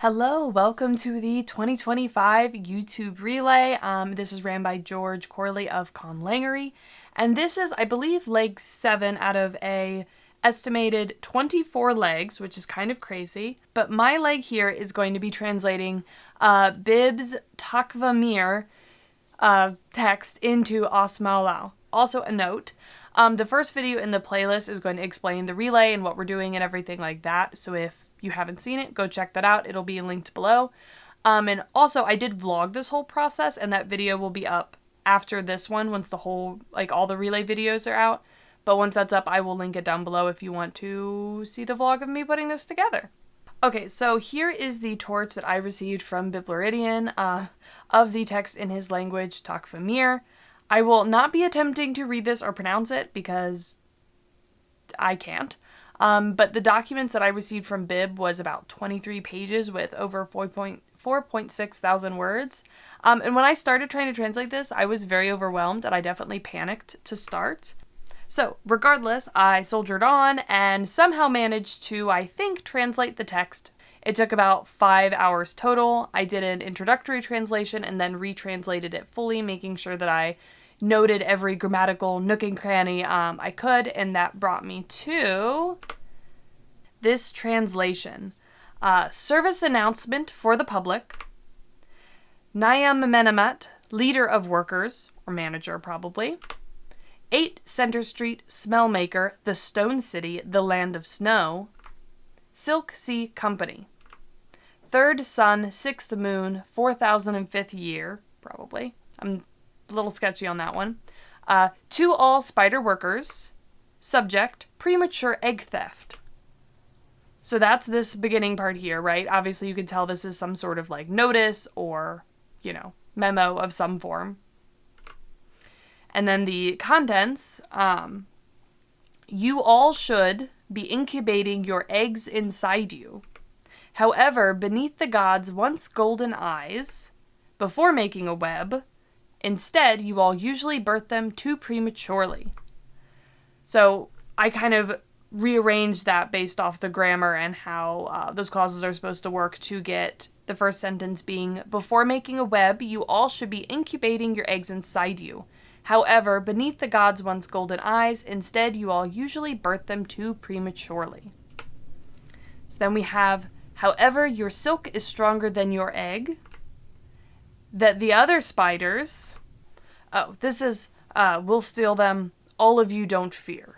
Hello, welcome to the 2025 YouTube Relay. This is ran by George Corley of Conlangery, and this is, I believe, leg 7 out of a estimated 24 legs, which is kind of crazy. But my leg here is going to be translating Bib's Taqva-miir text into Ausmoulau. Also a note, the first video in the playlist is going to explain the relay and what we're doing and everything like that, so if you haven't seen it, go check that out. It'll be linked below. And also, I did vlog this whole process, and that video will be up after this one, once the whole, all the relay videos are out. But once that's up, I will link it down below if you want to see the vlog of me putting this together. Okay, so here is the torch that I received from Bibleridian of the text in his language, Taqva-miir. I will not be attempting to read this or pronounce it because I can't. But the documents that I received from Bib was about 23 pages with over 4.6 thousand words. And when I started trying to translate this, I was very overwhelmed and I definitely panicked to start. So regardless, I soldiered on and somehow managed to, I think, translate the text. It took about 5 hours total. I did an introductory translation and then retranslated it fully, making sure that I noted every grammatical nook and cranny I could, and that brought me to this translation. Service announcement for the public. Nayam Menemet, leader of workers, or manager probably. 8 Center Street, smell maker, the Stone City, the land of snow. Silk Sea Company. 3rd sun, 6th moon, 4005th year, probably. I'm a little sketchy on that one. To all spider workers. Subject, premature egg theft. So that's this beginning part here, right? Obviously you can tell this is some sort of notice or, memo of some form. And then the contents, you all should be incubating your eggs inside you. However, beneath the gods' once golden eyes, before making a web, instead, you all usually birth them too prematurely. So I kind of rearranged that based off the grammar and how those clauses are supposed to work to get the first sentence being, before making a web, you all should be incubating your eggs inside you. However, beneath the gods' once golden eyes, instead, you all usually birth them too prematurely. So then we have, however, your silk is stronger than your egg. That the other spiders, this is, we'll steal them, all of you don't fear.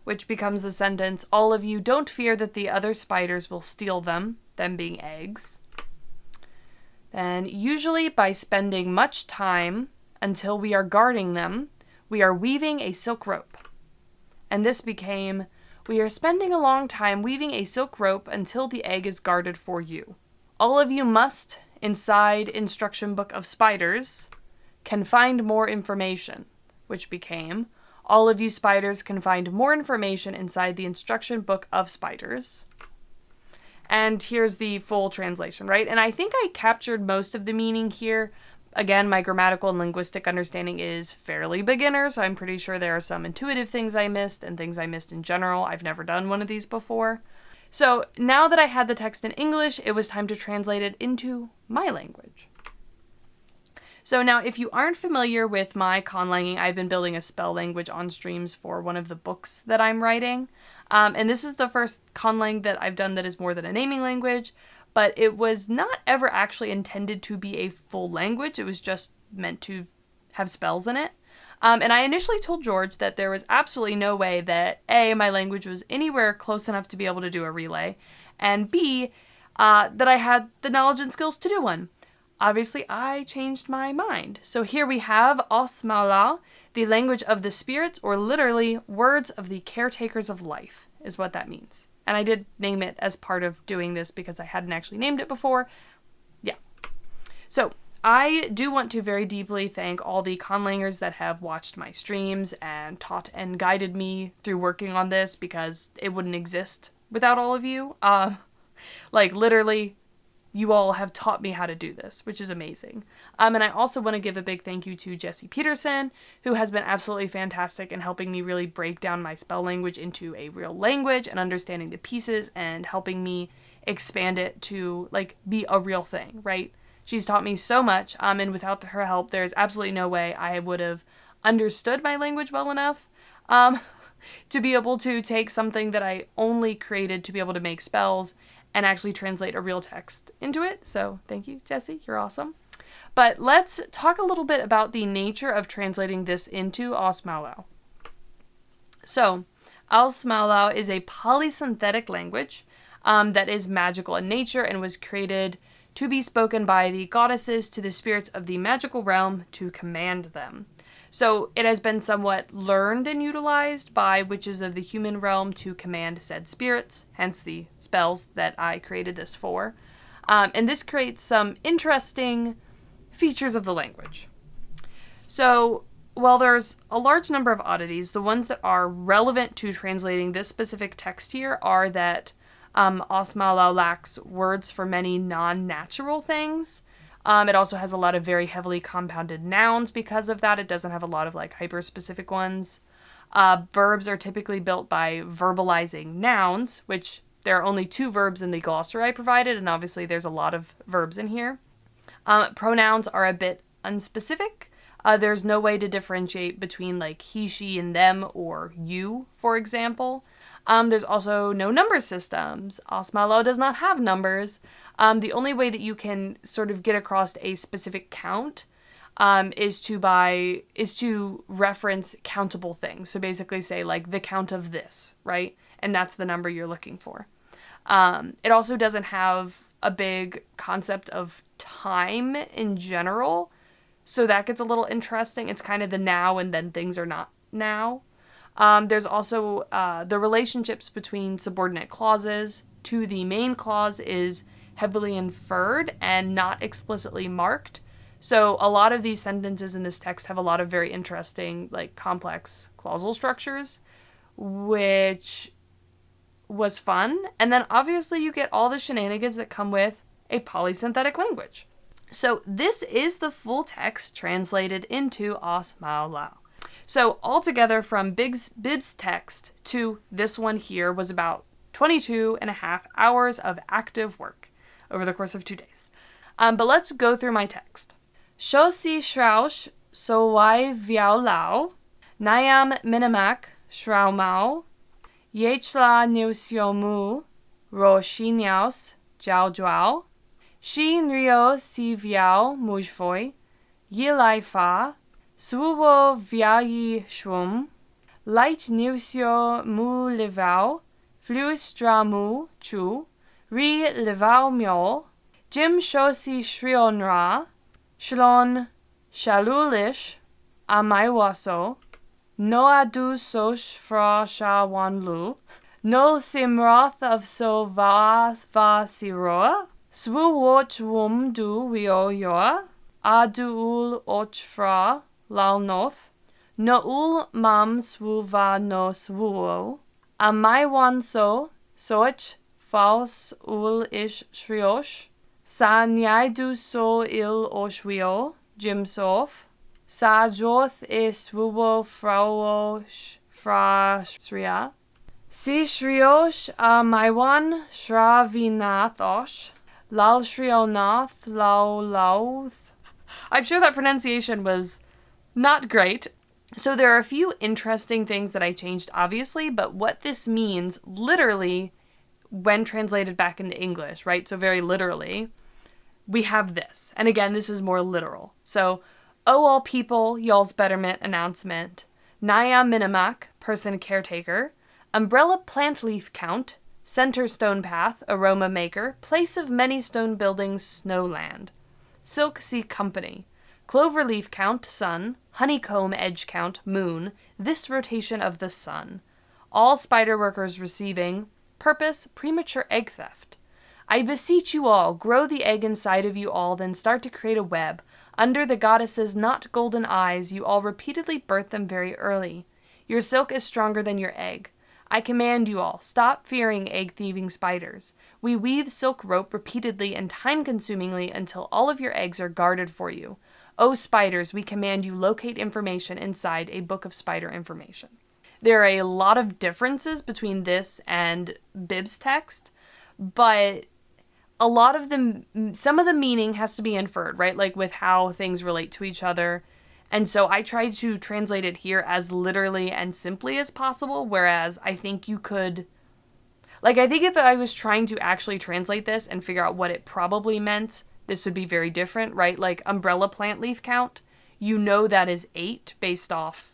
Which becomes the sentence, all of you don't fear that the other spiders will steal them being eggs. Then, usually by spending much time until we are guarding them, we are weaving a silk rope. And this became, we are spending a long time weaving a silk rope until the egg is guarded for you. All of you must, inside instruction book of spiders, can find more information, which became, all of you spiders can find more information inside the instruction book of spiders. And here's the full translation, right? And I think I captured most of the meaning here. Again, my grammatical and linguistic understanding is fairly beginner, so I'm pretty sure there are some intuitive things I missed and things I missed in general. I've never done one of these before. So now that I had the text in English, it was time to translate it into my language. So now, if you aren't familiar with my conlanging, I've been building a spell language on streams for one of the books that I'm writing. And this is the first conlang that I've done that is more than a naming language, but it was not ever actually intended to be a full language. It was just meant to have spells in it. And I initially told George that there was absolutely no way that A, my language was anywhere close enough to be able to do a relay, and B, that I had the knowledge and skills to do one. Obviously, I changed my mind. So here we have Ausmoulau, the language of the spirits, or literally words of the caretakers of life, is what that means. And I did name it as part of doing this because I hadn't actually named it before. Yeah. So I do want to very deeply thank all the conlangers that have watched my streams and taught and guided me through working on this, because it wouldn't exist without all of you. Literally, you all have taught me how to do this, which is amazing. And I also want to give a big thank you to Jesse Peterson, who has been absolutely fantastic in helping me really break down my spell language into a real language and understanding the pieces and helping me expand it to like be a real thing, right? She's taught me so much, and without her help, there's absolutely no way I would have understood my language well enough to be able to take something that I only created to be able to make spells and actually translate a real text into it. So thank you, Jessie. You're awesome. But let's talk a little bit about the nature of translating this into Ausmoulau. So Ausmoulau is a polysynthetic language that is magical in nature and was created to be spoken by the goddesses to the spirits of the magical realm to command them. So it has been somewhat learned and utilized by witches of the human realm to command said spirits, hence the spells that I created this for. And this creates some interesting features of the language. So while there's a large number of oddities, the ones that are relevant to translating this specific text here are that Ausmoulau lacks words for many non-natural things. It also has a lot of very heavily compounded nouns because of that. It doesn't have a lot of like hyper-specific ones. Verbs are typically built by verbalizing nouns, which there are only 2 verbs in the glossary I provided, and obviously there's a lot of verbs in here. Pronouns are a bit unspecific. There's no way to differentiate between like he, she, and them, or you, for example. There's also no number systems. Ausmoulau does not have numbers. The only way that you can sort of get across a specific count is to reference countable things. So basically say like the count of this, right? And that's the number you're looking for. It also doesn't have a big concept of time in general. So that gets a little interesting. It's kind of the now and then things are not now. There's also the relationships between subordinate clauses to the main clause is heavily inferred and not explicitly marked. So a lot of these sentences in this text have a lot of very interesting, like complex clausal structures, which was fun. And then obviously you get all the shenanigans that come with a polysynthetic language. So this is the full text translated into Ausmoulau. So altogether from Bib's text to this one here was about 22 and a half hours of active work over the course of 2 days. But let's go through my text. Sho si shraush so wai viao lao, Nyam minimak shraumau, Yechla niusiomu, ro shiniaus jiao juao, Shi nrio si viao mujvoi, Yilai fa, Suwo viayi shwum, Light niusio mu livao, Fluistra mu chu, Ri livao myo, Jim shosi shrionra, Shlon shalulish, Amaiwaso, Noadu sosh fra sha wanlu, Nol simroth of so va siroa, Swu woch wum du wio yoa, Aduul och fra lalnoth, Noul mam swu va no swuo, Amaiwan so, soch faus ul ish shriosh, Sa nyaidu so il oshwio, Jimsof, Sa joth e swuo frauo fra shria, Si shriosh Amaiwan shravinathosh, Lal shrionath lau lauth. I'm sure that pronunciation was not great. So there are a few interesting things that I changed, obviously, but what this means literally when translated back into English, right? So very literally, we have this. And again, this is more literal. So, O all people, y'all's betterment announcement, Naya Minimak, person caretaker, umbrella plant leaf count, center stone path, aroma maker, place of many stone buildings, snowland, silk sea company, clover leaf count, sun, honeycomb edge count, moon, this rotation of the sun, all spider workers receiving, purpose, premature egg theft. I beseech you all, grow the egg inside of you all, then start to create a web. Under the goddess's not golden eyes, you all repeatedly birth them very early. Your silk is stronger than your egg. I command you all, stop fearing egg-thieving spiders. We weave silk rope repeatedly and time-consumingly until all of your eggs are guarded for you. O spiders, we command you locate information inside a book of spider information. There are a lot of differences between this and Bib's text, but a lot of some of the meaning has to be inferred, right? Like with how things relate to each other. And so I tried to translate it here as literally and simply as possible, whereas I think you could, like, I think if I was trying to actually translate this and figure out what it probably meant, this would be very different, right? Like umbrella plant leaf count, you know that is 8 based off,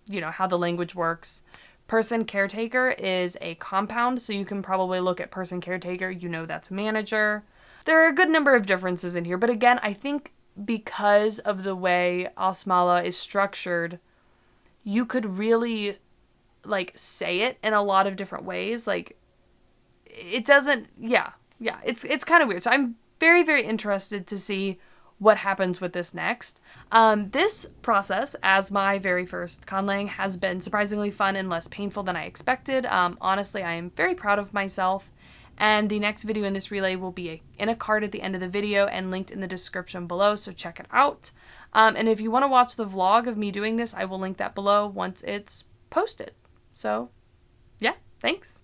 how the language works. Person caretaker is a compound, so you can probably look at person caretaker, that's manager. There are a good number of differences in here, but again, I think because of the way Ausmoulau is structured, you could really, like, say it in a lot of different ways. Like, it doesn't, it's kind of weird. So I'm very, very interested to see what happens with this next. This process, as my very first conlang, has been surprisingly fun and less painful than I expected. Honestly, I am very proud of myself. And the next video in this relay will be in a card at the end of the video and linked in the description below, so check it out. And if you want to watch the vlog of me doing this, I will link that below once it's posted. So, yeah, thanks.